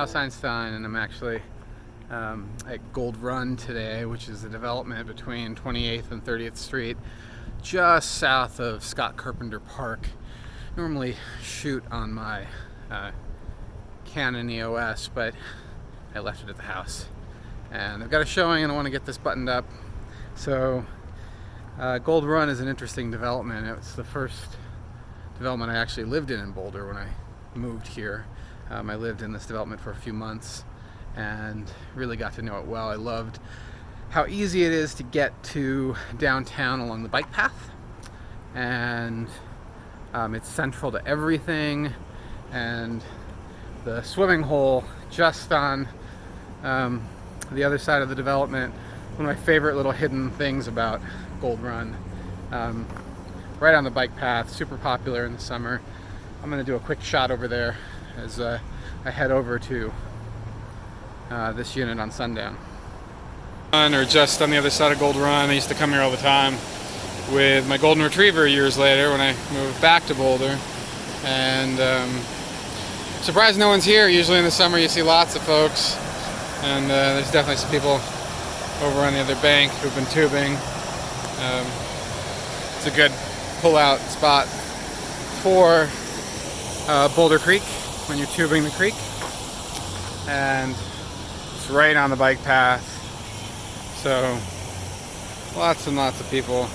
House Einstein, and I'm actually at Gold Run today, which is a development between 28th and 30th Street, just south of Scott Carpenter Park. Normally shoot on my Canon EOS, but I left it at the house. And I've got a showing and I want to get this buttoned up. So Gold Run is an interesting development. It was the first development I actually lived in Boulder when I moved here. I lived in this development for a few months and really got to know it well. I loved how easy it is to get to downtown along the bike path, and it's central to everything, and the swimming hole just on the other side of the development, one of my favorite little hidden things about Gold Run. Right on the bike path, super popular in the summer. I'm going to do a quick shot over there as I head over to this unit on Sundown. Or just on the other side of Gold Run. I used to come here all the time with my golden retriever years later when I moved back to Boulder. And surprised no one's here. Usually in the summer you see lots of folks, and there's definitely some people over on the other bank who've been tubing. It's a good pull-out spot for Boulder Creek when you're tubing the creek, and it's right on the bike path, so lots and lots of people.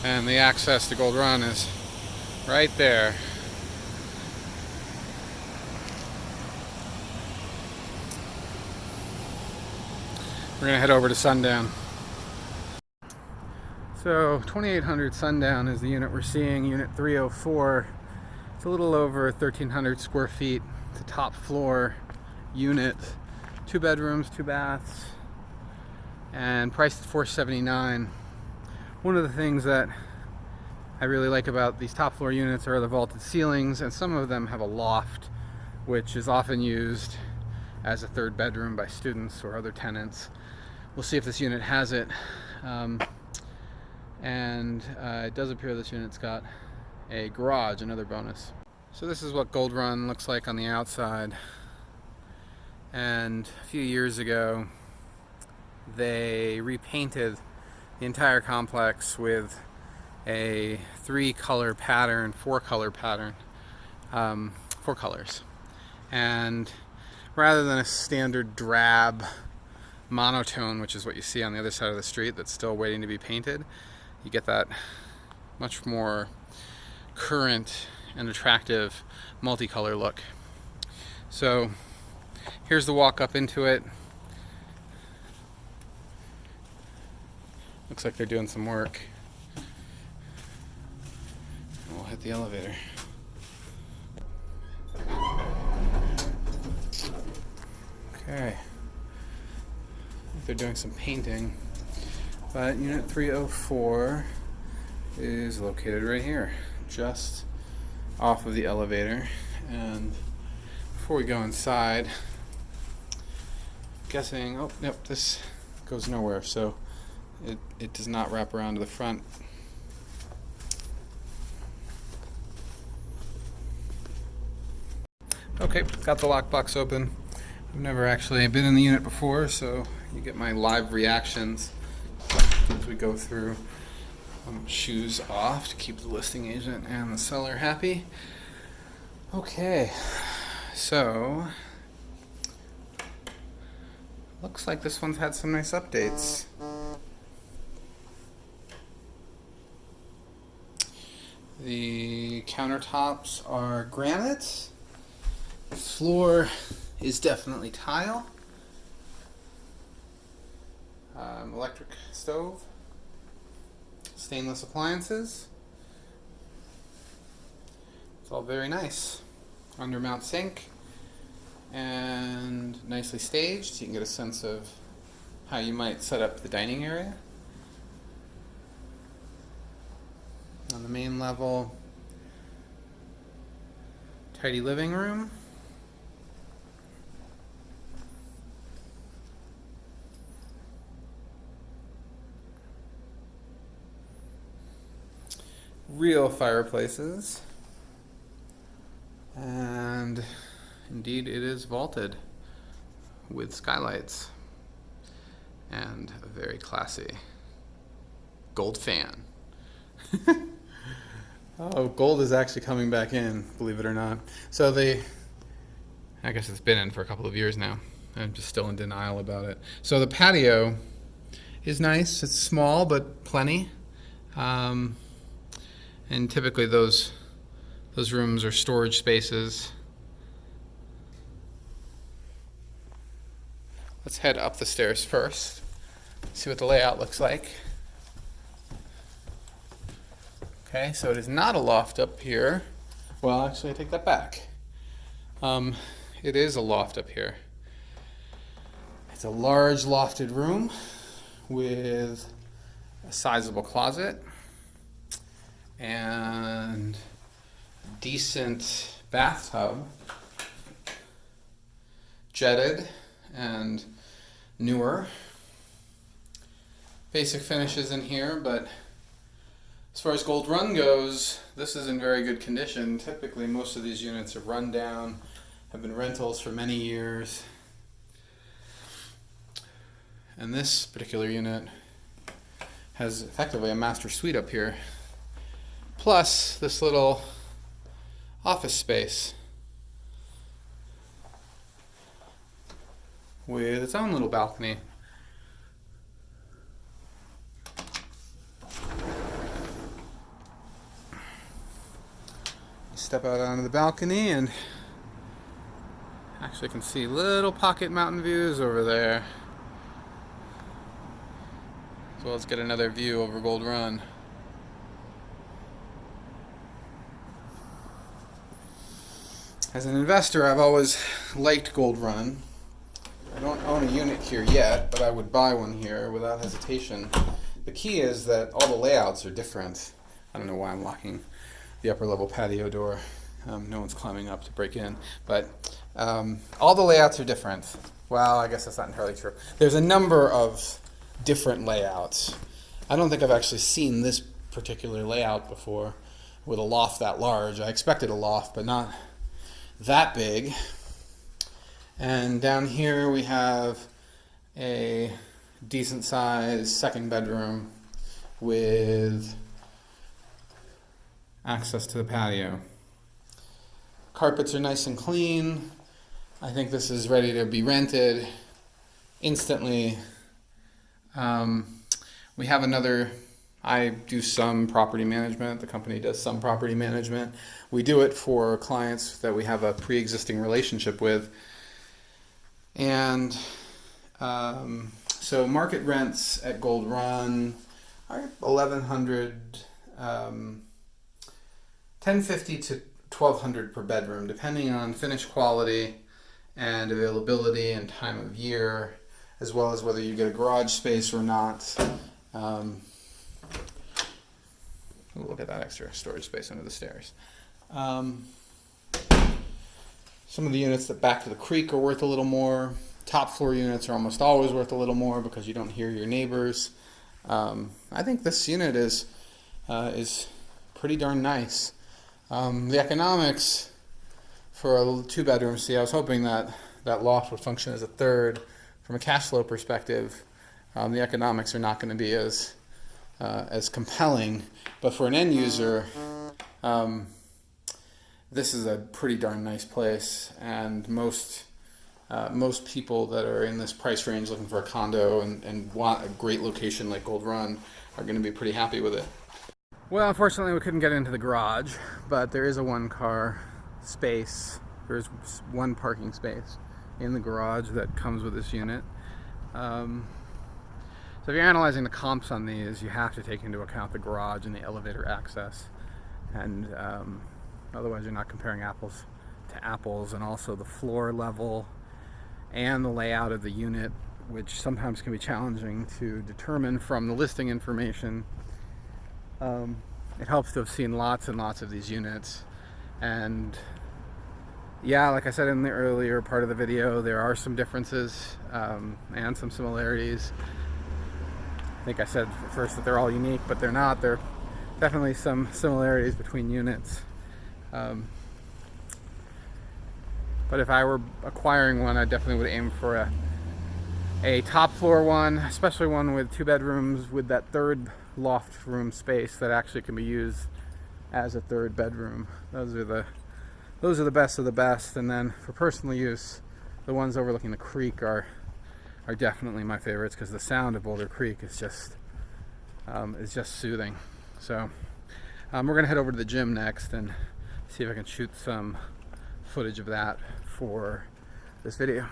And the access to Gold Run is right there. We're gonna head over to Sundown. So 2800 Sundown is the unit we're seeing, unit 304. It's a little over 1,300 square feet. It's a top floor unit, 2 bedrooms, 2 baths, and priced at $479. One of the things that I really like about these top floor units are the vaulted ceilings, and some of them have a loft, which is often used as a 3rd bedroom by students or other tenants. We'll see if this unit has it. It does appear this unit's got a garage, another bonus. So this is what Gold Run looks like on the outside. And a few years ago, they repainted the entire complex with a 3-color pattern, 4-color pattern, 4 colors. And rather than a standard drab monotone, which is what you see on the other side of the street that's still waiting to be painted, you get that much more current and attractive multicolor look. So here's the walk up into it. Looks like they're doing some work. We'll hit the elevator. Okay. They're doing some painting, but unit 304 is located right here, just off of the elevator. And before we go inside, guessing, oh, yep, this goes nowhere, so it does not wrap around to the front. Okay, got the lockbox open. I've never actually been in the unit before, so you get my live reactions as we go through. Shoes off to keep the listing agent and the seller happy. Okay, so looks like this one's had some nice updates. The countertops are granite. The floor is definitely tile. Electric stove. Stainless appliances. It's all very nice. Undermount sink. And nicely staged, so you can get a sense of how you might set up the dining area. On the main level, tidy living room. Real fireplaces. And indeed it is vaulted with skylights and a very classy gold fan. Oh, gold is actually coming back in, believe it or not. So I guess it's been in for a couple of years now. I'm just still in denial about it. So the patio is nice. It's small, but plenty. And typically those rooms are storage spaces. Let's head up the stairs first, see what the layout looks like. Okay, so it is not a loft up here. Well, actually, I take that back. It is a loft up here. It's a large lofted room with a sizable closet and decent bathtub, jetted and newer. Basic finishes in here, but as far as Gold Run goes, this is in very good condition. Typically, most of these units are run down, have been rentals for many years. And this particular unit has effectively a master suite up here, plus this little office space with its own little balcony. Step out onto the balcony and actually can see little pocket mountain views over there. So let's get another view over Gold Run. As an investor, I've always liked Gold Run. I don't own a unit here yet, but I would buy one here without hesitation. The key is that all the layouts are different. I don't know why I'm locking the upper level patio door. No one's climbing up to break in, but all the layouts are different. Well, I guess that's not entirely true. There's a number of different layouts. I don't think I've actually seen this particular layout before with a loft that large. I expected a loft, but not that big. And down here we have a decent sized second bedroom with access to the patio. Carpets are nice and clean. I think this is ready to be rented instantly. We have I do some property management. The company does some property management. We do it for clients that we have a pre-existing relationship with. And so market rents at Gold Run are $1,100, $1,050 to $1,200 per bedroom, depending on finish quality and availability and time of year, as well as whether you get a garage space or not. Look at that extra storage space under the stairs. Some of the units that back to the creek are worth a little more. Top floor units are almost always worth a little more because you don't hear your neighbors. I think this unit is pretty darn nice. The economics for a 2-bedroom, see, I was hoping that loft would function as a third. From a cash flow perspective, the economics are not going to be as compelling, but for an end user, this is a pretty darn nice place, and most people that are in this price range looking for a condo and want a great location like Gold Run are going to be pretty happy with it. Well, unfortunately, we couldn't get into the garage, but there is a 1-car space. There's one parking space in the garage that comes with this unit. So if you're analyzing the comps on these, you have to take into account the garage and the elevator access, and otherwise you're not comparing apples to apples. And also the floor level and the layout of the unit, which sometimes can be challenging to determine from the listing information. It helps to have seen lots and lots of these units, and yeah, like I said in the earlier part of the video, there are some differences and some similarities. I think I said first that they're all unique, but they're not. There are definitely some similarities between units. But if I were acquiring one, I definitely would aim for a top floor one, especially one with 2 bedrooms with that third loft room space that actually can be used as a third bedroom. Those are the best of the best. And then for personal use, the ones overlooking the creek are definitely my favorites, because the sound of Boulder Creek is just soothing. So we're gonna head over to the gym next and see if I can shoot some footage of that for this video.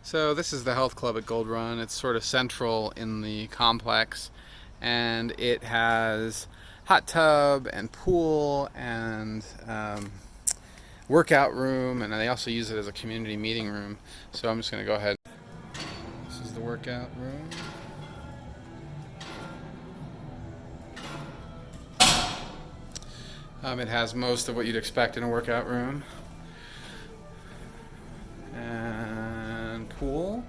So this is the health club at Gold Run. It's sort of central in the complex, and it has hot tub and pool and workout room, and they also use it as a community meeting room. So I'm just going to go ahead. This is the workout room. It has most of what you'd expect in a workout room. And pool.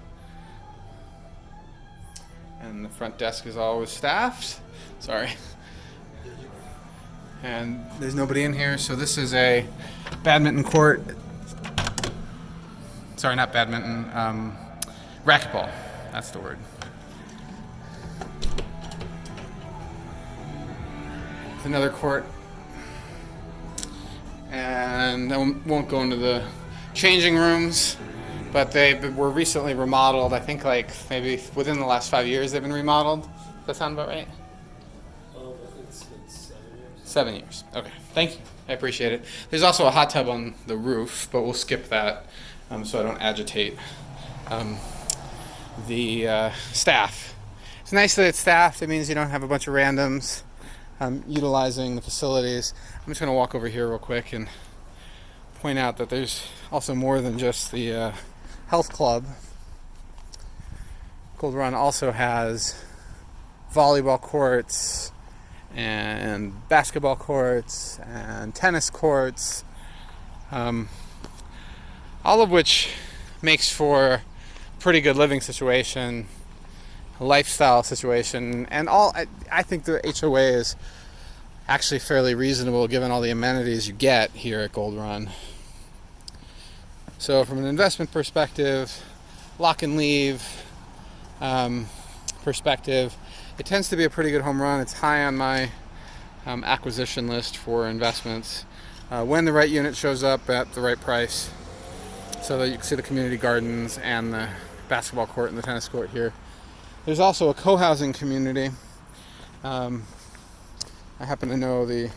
And the front desk is always staffed. Sorry. And there's nobody in here, so this is a badminton court. Sorry, not badminton. Racquetball. That's the word. It's another court. And I won't go into the changing rooms, but they were recently remodeled. I think like maybe within the last 5 years they've been remodeled. Does that sound about right? I think it's been 7 years. 7 years. Okay, thank you. I appreciate it. There's also a hot tub on the roof, but we'll skip that so I don't agitate the staff. It's nice that it's staffed. It means you don't have a bunch of randoms utilizing the facilities. I'm just going to walk over here real quick and point out that there's also more than just the health club. Gold Run also has volleyball courts and basketball courts and tennis courts, all of which makes for a pretty good living situation, lifestyle situation, and I think the HOA is actually fairly reasonable given all the amenities you get here at Gold Run. So from an investment perspective, lock and leave perspective, it tends to be a pretty good home run. It's high on my acquisition list for investments when the right unit shows up at the right price, so that you can see the community gardens and the basketball court and the tennis court here. There's also a co-housing community. I happen to know the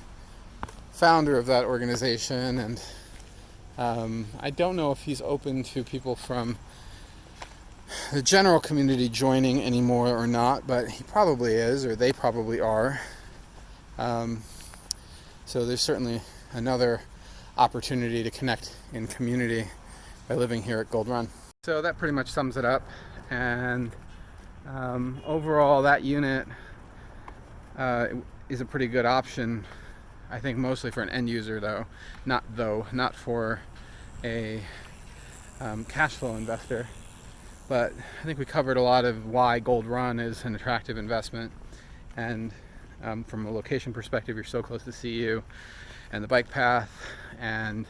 founder of that organization, and I don't know if he's open to people from the general community joining anymore or not, but he probably is, or they probably are. So there's certainly another opportunity to connect in community by living here at Gold Run. So that pretty much sums it up, and overall that unit is a pretty good option, I think, mostly for an end user not for a cash flow investor. But I think we covered a lot of why Gold Run is an attractive investment, and from a location perspective, you're so close to CU and the bike path, and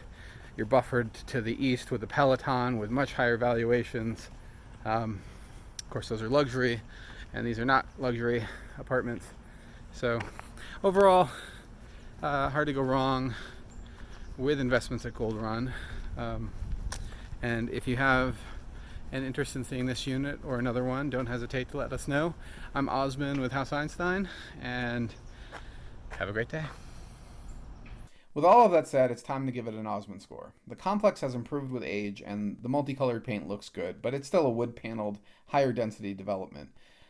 you're buffered to the east with the Peloton with much higher valuations. Of course, those are luxury, and these are not luxury apartments. So overall, hard to go wrong with investments at Gold Run. And if you have an interest in seeing this unit or another one, don't hesitate to let us know. I'm Osman with House Einstein, and have a great day. With all of that said, it's time to give it an Osman score. The complex has improved with age, and the multicolored paint looks good, but it's still a wood-paneled, higher-density development.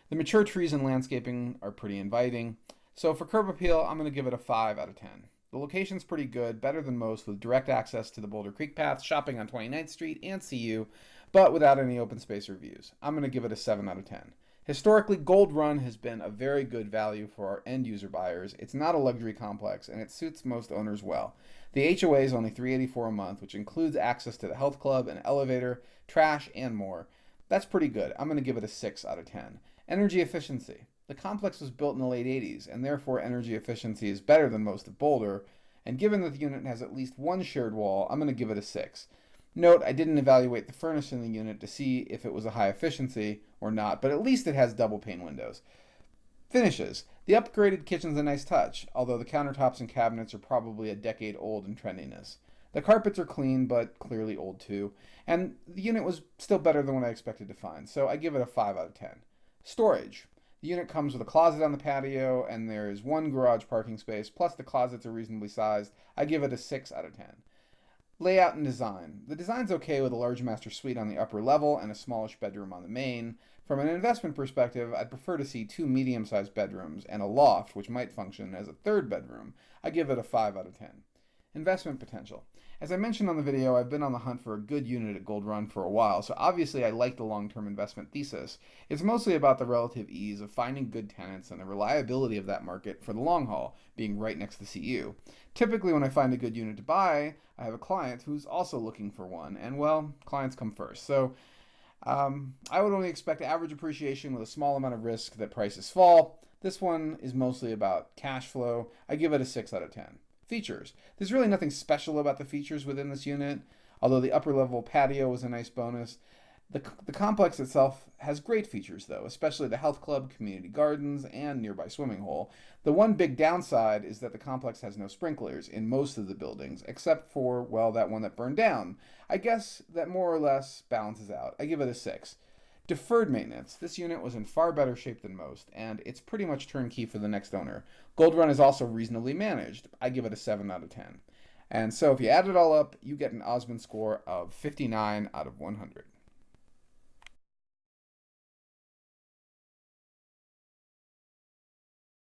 The mature trees and landscaping are pretty inviting. So for curb appeal, I'm going to give it a 5 out of 10. The location's pretty good, better than most, with direct access to the Boulder Creek path, shopping on 29th Street and CU, but without any open space or views. I'm going to give it a 7 out of 10. Historically, Gold Run has been a very good value for our end user buyers. It's not a luxury complex, and it suits most owners well. The HOA is only $384 a month, which includes access to the health club, an elevator, trash, and more. That's pretty good. I'm going to give it a 6 out of 10. Energy efficiency. The complex was built in the late 80s, and therefore energy efficiency is better than most of Boulder, and given that the unit has at least one shared wall, I'm going to give it a 6. Note, I didn't evaluate the furnace in the unit to see if it was a high efficiency or not, but at least it has double pane windows. Finishes. The upgraded kitchen's a nice touch, although the countertops and cabinets are probably a decade old in trendiness. The carpets are clean, but clearly old too, and the unit was still better than what I expected to find, so I give it a 5 out of 10. Storage. The unit comes with a closet on the patio, and there is one garage parking space, plus the closets are reasonably sized. I give it a 6 out of 10. Layout and design. The design's okay with a large master suite on the upper level and a smallish bedroom on the main. From an investment perspective, I'd prefer to see 2 medium-sized bedrooms and a loft, which might function as a third bedroom. I give it a 5 out of 10. Investment potential. As I mentioned on the video, I've been on the hunt for a good unit at Gold Run for a while, so obviously I like the long-term investment thesis. It's mostly about the relative ease of finding good tenants and the reliability of that market for the long haul, being right next to the CU. Typically when I find a good unit to buy, I have a client who's also looking for one, and well, clients come first. So I would only expect average appreciation with a small amount of risk that prices fall. This one is mostly about cash flow. I give it a 6 out of 10. Features. There's really nothing special about the features within this unit, although the upper level patio was a nice bonus. The complex itself has great features though, especially the health club, community gardens, and nearby swimming hole. The one big downside is that the complex has no sprinklers in most of the buildings, except for, well, that one that burned down. I guess that more or less balances out. I give it a 6. Deferred maintenance. This unit was in far better shape than most, and it's pretty much turnkey for the next owner. Gold Run is also reasonably managed. I give it a 7 out of 10. And so if you add it all up, you get an Osmond score of 59 out of 100.